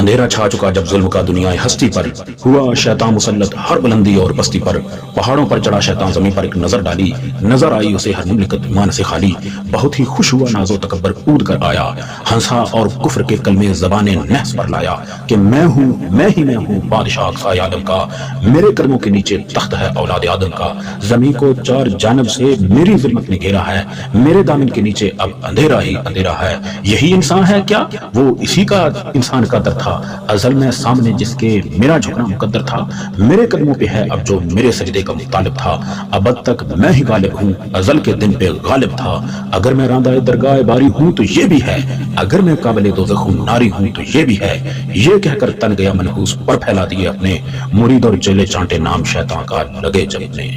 اندھیرا چھا چکا جب ظلم کا دنیا ہستی پر، ہوا شیطان مسلط ہر بلندی اور پستی پر، پہاڑوں پر چڑھا شیطان زمین پر ایک نظر ڈالی، نظر آئی اسے ہر مملکت ایمان سے خالی، بہت ہی خوش ہوا ناز و تکبر اود کر آیا، ہنسا اور کفر کے کلمے زبانیں نحس پر لایا کہ میں ہی میں ہوں بادشاہ اقصائے عالم کا، میرے قدموں کے نیچے تخت ہے اولاد آدم کا، زمین کو چار جانب سے میری ظلمت نے گھیرا ہے، میرے دامن کے نیچے اب اندھیرا ہی اندھیرا ہے، یہی انسان ہے کیا؟ وہ اسی کا انسان کا در تھا، ازل میں سامنے جس کے میرا جھکنا مقدر تھا، میرے قدموں پہ ہے اب جو میرے سجدے کا مطالب تھا، ابد تک میں ہی غالب ہوں، ازل کے دن پہ غالب تھا، اگر میں راندہ درگاہ باری ہوں تو یہ بھی ہے، اگر میں قابل دوزخ ناری ہوں تو یہ بھی ہے، یہ کہہ کر تن گیا منحوس پر پھیلا دیے اپنے مرید اور چیلے چانٹے نام شیطان کا لگے جپنے۔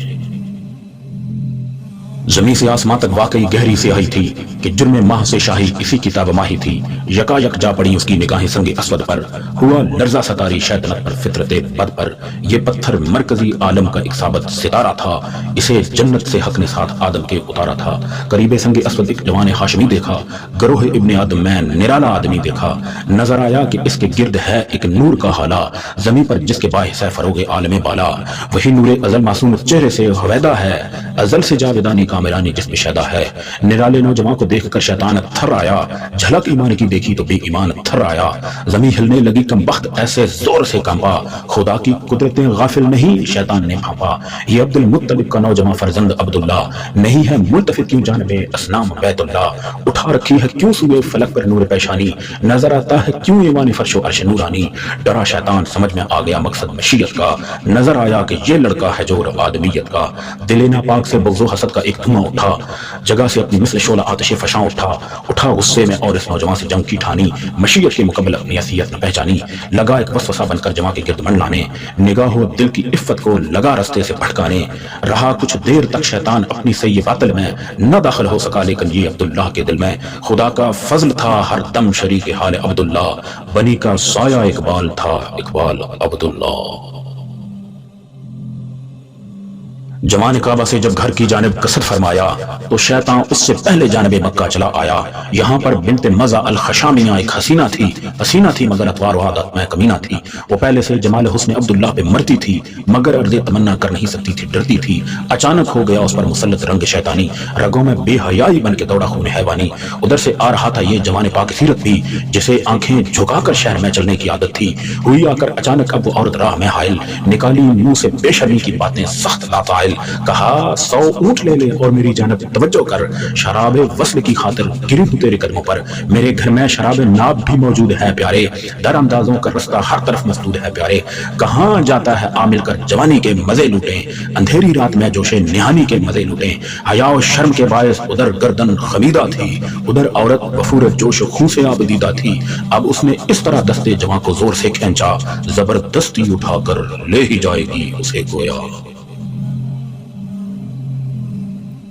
زمین سے آسمان تک واقعی گہری سیاہی تھی کہ جرم ماہ سے شاہی اسی کتاب ماہی تھی، یکا یک جا پڑی اس کی نگاہیں سنگ اسود پر، ہوا لرزہ ستاری شیطنت پر فطرت بد پر، یہ پتھر مرکزی عالم کا ایک ثابت ستارہ تھا، اسے جنت سے حق نے ساتھ آدم کے اتارا تھا، قریب سنگ اسود ایک جوان ہاشمی دیکھا، گروہ ابن آدم میں نرالا آدمی دیکھا، نظر آیا کہ اس کے گرد ہے ایک نور کا حالہ، زمین پر جس کے باعث ہے فروغ عالم بالا، وہی نور ازل معصوم چہرے سے ہویدا ہے، ازل سے جاویدانی کامرانی جس میں شیدا ہے، نرالے نوجوان کو دیکھ کر شیطان تھر آیا، جھلک ایمان کی دیکھی تو بے ایمان تھر آیا، زمین ہلنے لگی کم بخت ایسے زور سے کانپا، خدا کی قدرتیں غافل نہیں شیطان نے بھانپا، یہ عبد المطلب کا نوجوان فرزند عبداللہ نہیں ہے ملتفت کیوں جانب اسنام بیت اللہ، اٹھا رکھی ہے کیوں سوئے فلک پر نور پیشانی، نظر آتا ہے کیوں ایمان فرش و عرش نورانی، ڈرا شیطان سمجھ میں آ گیا مقصد مشیت کا، نظر آیا کہ یہ لڑکا ہے جور آدمیت کا، دل ناپاک سے بغض و حسد کا ایک دھواں اٹھا، جگہ سے اپنی مثل شعلہ آتش فشاں اٹھا غصے میں اور اس نوجوان سے جنگ کی ٹھانی، مشیت کے مقابل اپنی حیثیت نہ پہچانی، لگا ایک وسوسہ بن کر جوان کے گرد منڈلانے، نگاہ و دل کی عفت کو لگا رستے سے بھٹکانے، رہا کچھ دیر تک شیطان اپنی صحیح باطل میں نہ داخل ہو سکا، لیکن یہ عبداللہ کے دل میں خدا کا فضل تھا، ہر دم شریک حال عبداللہ، بنی کا سایہ اقبال تھا اقبال عبداللہ۔ جوان کعبہ سے جب گھر کی جانب قصد فرمایا تو شیطان اس سے پہلے جانب مکہ چلا آیا، یہاں پر بنت مزہ الخشامیہ ایک حسینہ تھی مگر اتوار و عادت میں کمینہ تھی، وہ پہلے سے جمال حسن عبداللہ پہ مرتی تھی مگر عرض تمنا کر نہیں سکتی تھی، ڈرتی تھی، اچانک ہو گیا اس پر مسلط رنگ شیطانی، رگوں میں بے حیائی بن کے دوڑا خون حیوانی، ادھر سے آ رہا تھا یہ جوان پاک سیرت بھی جسے آنکھیں جھکا کر شہر میں چلنے کی عادت تھی، ہوئی آ کر اچانک اب وہ عورت راہ میں حائل، نکالی منہ سے بے شرمی کی باتیں سخت لاطائل، کہا 100 اونٹ لے لے اور میری جانب توجہ کر، شراب وصل کی خاطر گری ہوں تیرے قدموں پر، میرے گھر میں شراب ناب بھی موجود ہے پیارے، در اندازوں کا رستہ ہر طرف مسدود ہے پیارے، کہاں جاتا ہے عامل کر جوانی کے مزے لوٹیں، اندھیری رات میں جوش نہانی کے مزے لوٹیں، حیا و شرم کے باعث ادھر گردن خمیدہ تھی، ادھر عورت وفور جوش و خون سے آبدیدہ تھی، اب اس نے اس طرح دستے جوان کو زور سے کھینچا، زبردستی اٹھا کر لے ہی جائے گی اسے گویا۔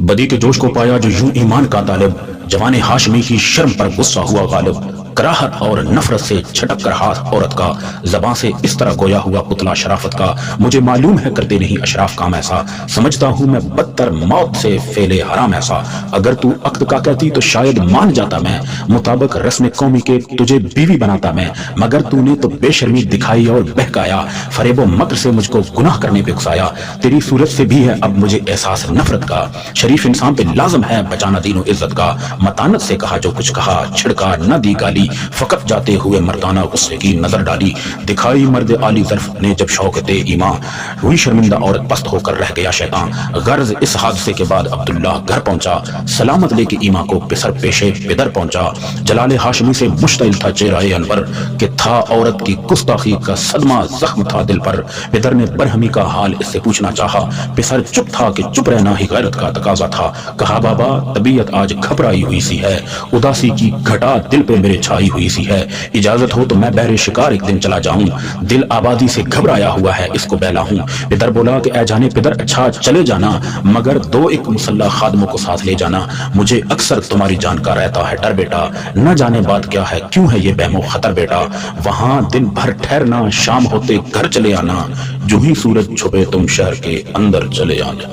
بدی کے جوش کو پایا جو یوں ایمان کا طالب، جوان ہاشمی کی شرم پر غصہ ہوا غالب، کراہت اور نفرت سے چھٹک کر ہاتھ عورت کا، زباں سے اس طرح گویا ہوا پتلا شرافت کا، مجھے معلوم ہے کرتے نہیں اشراف کام ایسا، سمجھتا ہوں میں بدتر موت سے فعل حرام ایسا، اگر تو عقد کا کہتی تو شاید مان جاتا میں، مطابق رسم قومی کے تجھے بیوی بناتا میں، مگر تو نے تو بے شرمی دکھائی اور بہکایا، فریب و مکر سے مجھ کو گناہ کرنے پہ اکسایا، تیری صورت سے بھی ہے اب مجھے احساس نفرت کا، شریف انسان پہ لازم ہے بچانا دین و عزت کا، متانت سے کہا جو کچھ کہا، چھڑکا نہ دی گالی، فقط جاتے ہوئے مردانہ غصے کی نظر ڈالی، دکھائی مرد عالی ظرف نے جب شوکت ایمان، ہوئی شرمندہ عورت پست ہو کر رہ گیا شیطان، غرض اس حادثے کے بعد عبداللہ گھر پہنچا، سلامت لے کے ایمان کو پسر پیشے پدر پہنچا، جلال ہاشمی سے مشتعل تھا چہرہ انور کہ تھا عورت کی گستاخی کا صدمہ زخم تھا دل پر، پدر نے برہمی کا حال اس سے پوچھنا چاہا، پسر چپ تھا کہ چپ رہنا ہی غیرت کا تقاضا تھا، کہا بابا طبیعت آج گھبرائی ہوئی سی ہے، اداسی کی گھٹا دل پہ میرے چھائی ہوئی سی ہے، اجازت ہو تو میں بحر شکار ایک دن چلا جاؤں، دل آبادی سے گھبرایا ہوا ہے اس کو بہلا ہوں، پدر بولا کہ اے جانے پدر اچھا چلے جانا مگر 2-1 مسلح خادموں کو ساتھ لے جانا، مجھے اکثر تمہاری جان کا رہتا ہے ڈر بیٹا، نہ جانے بات کیا ہے کیوں ہے یہ بہم و خطر بیٹا، وہاں دن بھر ٹھہرنا شام ہوتے گھر چلے آنا، جو ہی سورج چھپے تم شہر کے اندر چلے آنا۔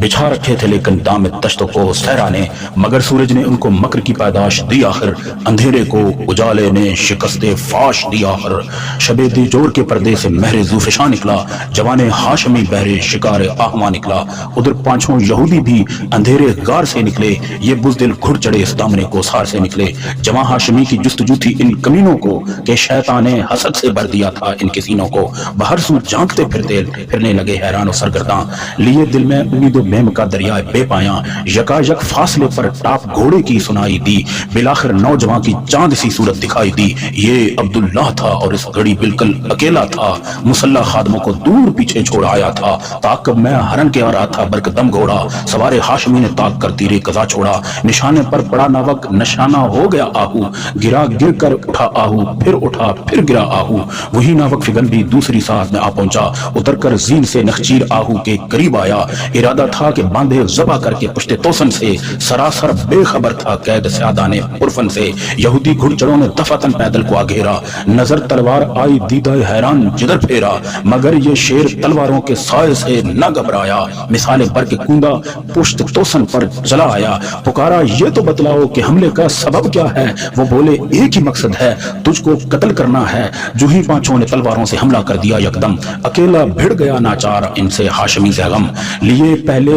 بچھا رکھے تھے لیکن دام تشت کو صحرا نے، مگر سورج نے ان کو مکر کی پیداش دی آخر، اندھیرے کو اجالے نے شکست فاش دی آخر۔ شب دیجور کے پردے سے مہر زوفشاں نکلا، جوان ہاشمی بہرے شکار آہواں نکلا۔ ادھر پانچوں یہودی بھی اندھیرے غار سے نکلے، یہ بزدل گھڑ چڑے اس دامن کوثار سے نکلے۔ جوان ہاشمی کی جستجو تھی ان کمینوں کو کہ شیطان حسد سے بھر دیا تھا ان کے سینوں کو۔ باہر سو جھانکتے پھرنے لگے حیران و سرگرداں، لیے دل میں امید و بہم کا دریائے بے پایاں۔ یکا یک فاصلے پر ٹاپ گھوڑے کی سنائی دی، بالآخر نوجوان کی چاند سی صورت دکھائی دی۔ یہ عبداللہ تھا اور اس گھڑی بالکل اکیلا تھا، مسلح خادموں کو دور پیچھے چھوڑ آیا تھا۔ تعاقب میں ہرن کے آ رہا تھا برقدم گھوڑا، سوار ہاشمی نے تاک کر تیرے قضا چھوڑا۔ نشانے پر پڑا ناوک نشانہ ہو گیا آہو، گرا گر کر اٹھا آہو، پھر اٹھا پھر گرا آہو۔ وہی ناوک فگن بھی دوسری ساعت میں آ پہنچا، اتر کر زین سے نخچیر آہو کے قریب آیا۔ ارادہ تھا کہ باندھے ذبح کر کے پشت توسن سے، سراسر بے خبر تھا قید سیادان عرفن سے۔ یہودی گھڑچڑوں نے دفعتاً پیدل کو آگھیرا، نظر تلوار آئی دیدہ حیران جدر پھیرا، مگر یہ شیر تلواروں کے سائے سے نہ گھبرایا۔ مثال بر کے کوندا پشت توسن پر چلا آیا، پکارا یہ تو بتلاؤ کہ حملے کا سبب کیا ہے؟ وہ بولے ایک ہی مقصد ہے، تجھ کو قتل کرنا ہے۔ جو ہی پانچوں نے تلواروں سے حملہ کر دیا یکدم، اکیلا بھڑ گیا ناچار ان سے ہاشمی سے غم۔ لیے پہلے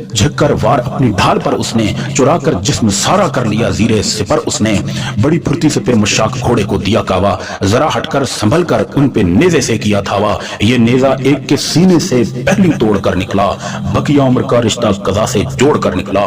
جھک کر وار اپنی ڈھال پر اس نے، چرا کر جسم سارا کر لیا زیر سپر اس نے۔ بڑی پھرتی سے پھر مشاک گھوڑے کو دیا کاوا، ذرا ہٹ کر سنبھل کر ان پہ نیزے سے کیا تھاوا۔ یہ نیزہ ایک کے سینے سے پہلی توڑ کر نکلا، بقیہ عمر کا رشتہ قضا سے جوڑ کر نکلا۔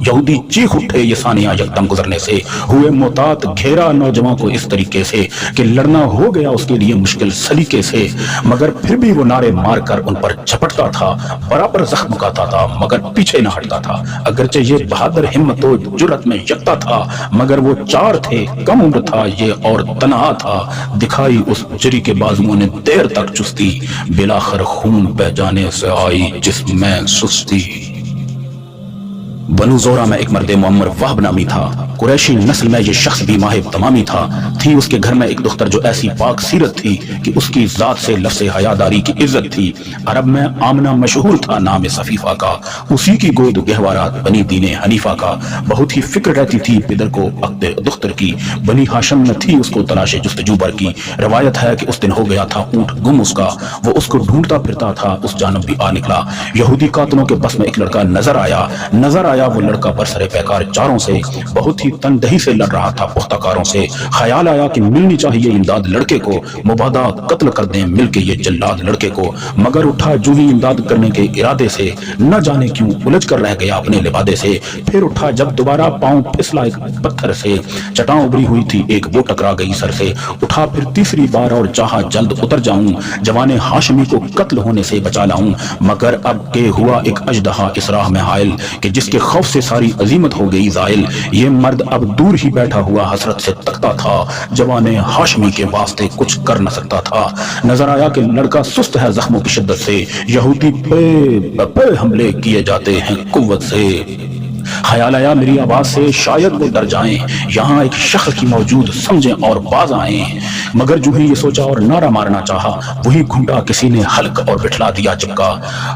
یہودی چیخ اٹھے یہ ثانیہ یکدم گزرنے سے، ہوئے محتاط گھیرا نوجوان کو اس طریقے سے کہ لڑنا ہو گیا اس کے لیے مشکل سلیقے سے، مگر پھر بھی وہ نعرے مار کر ان پر جھپٹتا تھا، برابر زخم کاتا تھا مگر پیچھے نہ ہٹتا تھا۔ اگرچہ یہ بہادر ہمت و جرت میں یکتا تھا، مگر وہ چار تھے، کم عمر تھا یہ اور تنہا تھا۔ دکھائی اس جری کے بازوؤں نے دیر تک چستی، بلاخر خون بہ جانے سے آئی جسم میں سستی۔ بنو زورا میں ایک مرد معمر وہب نامی تھا، قریشی نسل میں یہ شخص بھی ماہب تمامی تھا۔ تھی اس کے گھر میں ایک دختر جو ایسی پاک سیرت تھی کہ اس کی ذات سے لفظ حیاداری کی عزت تھی۔ عرب میں آمنہ مشہور تھا نام صفیفہ کا، اسی کی گود گہوارات بنی دین حنیفہ کا۔ بہت ہی فکر رہتی تھی پدر کو عقد دختر کی، بنی ہاشم میں تھی اس کو تلاش جستجو بر کی۔ روایت ہے کہ اس دن ہو گیا تھا اونٹ گم اس کا، وہ اس کو ڈھونڈتا پھرتا تھا، اس جانب بھی آ نکلا۔ یہودی قاتلوں کے بس میں ایک لڑکا نظر آیا وہ لڑکا برسر پیکار چاروں سے، بہت ہی تندہی سے لڑ رہا تھا پختہ کاروں سے۔ خیال آیا کہ ملنی چاہیے امداد لڑکے کو، مبادا قتل کر دیں مل کے یہ جلاد لڑکے کو۔ مگر اٹھا جو ہی امداد کرنے کے ارادے سے، نہ جانے کیوں الجھ کر رہ گیا اپنے لبادے سے۔ پھر اٹھا جب دوبارہ پاؤں پھسلا ایک پتھر سے، چٹاں ابری ہوئی تھی ایک وہ ٹکرا گئی سر سے۔ اٹھا پھر تیسری بار اور چاہا جلد اتر جاؤں، جوان ہاشمی کو قتل ہونے سے بچا لاؤں، مگر اب کہ ہوا ایک اژدہا اس راہ میں حائل کہ جس کے خوف سے ساری عظیمت ہو گئی زائل۔ یہ مرد اب دور ہی بیٹھا ہوا حسرت سے تکتا تھا، جوان ہاشمی کے واسطے کچھ کر نہ سکتا تھا۔ نظر آیا کہ لڑکا سست ہے زخموں کی شدت سے، یہودی پہ حملے کیے جاتے ہیں قوت سے۔ خیال آیا میری آواز سے شاید وہ ڈر جائیں، یہاں ایک شخص کی موجود سمجھیں اور باز آئیں۔ مگر جو ہی یہ سوچا اور نعرہ مارنا چاہا، وہی گھنٹا کسی نے حلق اور بٹھلا دیا چپکا۔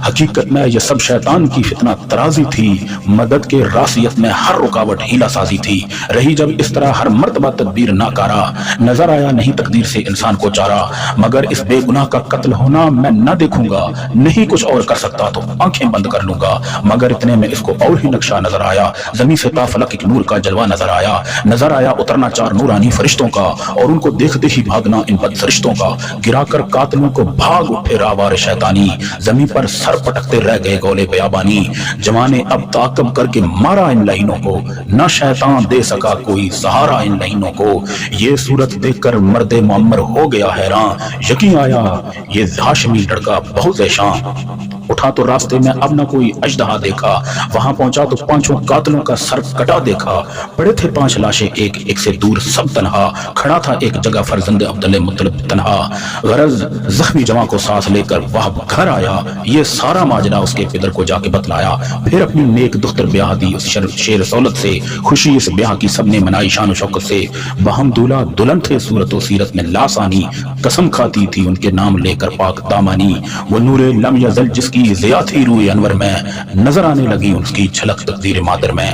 حقیقت میں یہ سب شیطان کی فتنہ ترازی تھی، مدد کے راسیت میں ہر رکاوٹ ہیلا سازی تھی۔ رہی جب اس طرح ہر مرتبہ تدبیر ناکارہ، نظر آیا نہیں تقدیر سے انسان کو چارہ۔ مگر اس بے گناہ کا قتل ہونا میں نہ دیکھوں گا، نہیں کچھ اور کر سکتا تو آنکھیں بند کر لوں گا۔ مگر اتنے میں اس کو اور ہی نقشہ نظر آیا، زمین سے تا فلک ایک نور کا جلوہ نظر آیا اترنا چار نورانی فرشتوں کا، اور ان کو دیکھتے ہی بھاگنا ان بد فرشتوں کا۔ گرا کر قاتلوں کو بھاگ اٹھے راوار شیطانی، زمین پر سر پٹکتے رہ گئے گولے بیابانی۔ جوانے اب تعاقب کر کے مارا ان لہینوں کو، نہ شیطان دے سکا کوئی سہارا ان لہینوں کو۔ یہ صورت دیکھ کر مرد معمر ہو گیا حیران، یقین آیا یہ ہاشمی لڑکا بہت ذیشاں۔ اٹھا تو راستے میں اب نہ کوئی اژدہا دیکھا، وہاں پہنچا تو پانچوں قاتلوں کا سر کٹا دیکھا۔ پڑے تھے پانچ لاشیں ایک ایک سے دور سب تنہا، کھڑا تھا ایک جگہ فرزند عبدالمطلب تنہا۔ غرض زخمی جواں کو سانس لے کر وہ گھر آیا، یہ سارا ماجرا اس کے پدر کو جا کے بتلایا۔ پھر اپنی نیک دختر بیاہ دی اس شیر سولت سے، خوشی اس بیاہ کی سب نے منائی شان و شوکت سے۔ بہم دولہا دلہن تھے صورت و سیرت میں لاسانی، قسم کھاتی تھی ان کے نام لے کر پاک دامانی۔ وہ نور لم یزل جس کی کی ضیا تھی روئے انور میں، نظر آنے لگی اس کی جھلک تقدیر مادر میں۔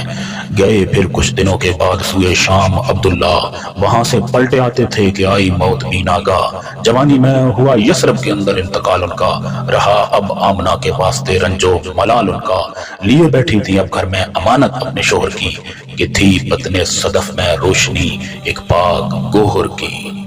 گئے پھر کچھ دنوں کے بعد سوئے شام عبداللہ، وہاں سے پلٹے آتے تھے کہ آئی موت بھی ناگاہ۔ جوانی میں ہوا یثرب کے اندر انتقال ان کا، رہا اب آمنہ کے واسطے رنجو ملال ان کا۔ لیے بیٹھی تھی اب گھر میں امانت اپنے شوہر کی، کہ تھی بطن صدف میں روشنی ایک پاک گوہر کی۔